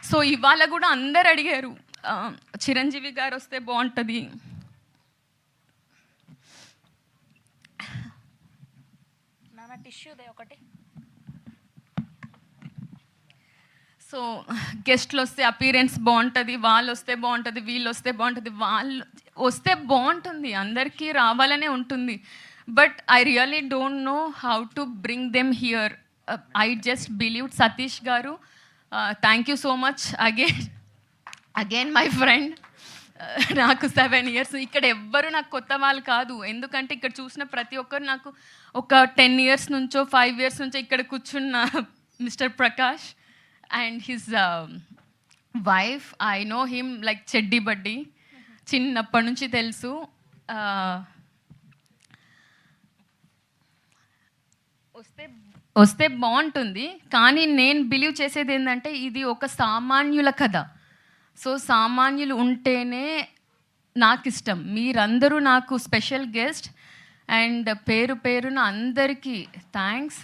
So ఇవాళ కూడా అందరు అడిగారు చిరంజీవి గారు వస్తే బాగుంటుంది. సో గెస్ట్లు వస్తే అపీరెన్స్ బాగుంటుంది, వాళ్ళు వస్తే బాగుంటుంది, వీళ్ళు వస్తే బాగుంటుంది, వాళ్ళు వస్తే బాగుంటుంది, అందరికీ రావాలనే ఉంటుంది. But I really don't know how to bring them here. I just believe Satish garu, thank you so much again my friend. నాకు 7 years ఇక్కడ ఎవ్వరు నాకు కొత్త వాళ్ళు కాదు. ఎందుకంటే ఇక్కడ చూసిన ప్రతి ఒక్కరు నాకు ఒక 10 years నుంచో 5 years నుంచో ఇక్కడ కూర్చున్న mister Prakash and his wife, I know him like chaddi buddy, చిన్నప్పటి నుంచి తెలుసు. వస్తే బాగుంటుంది. కానీ నేను బిలీవ్ చేసేది ఏంటంటే ఇది ఒక సామాన్యుల కథ. సో సామాన్యులు ఉంటేనే నాకు ఇష్టం. మీరందరూ నాకు స్పెషల్ గెస్ట్ అండ్ పేరు పేరున అందరికీ థ్యాంక్స్.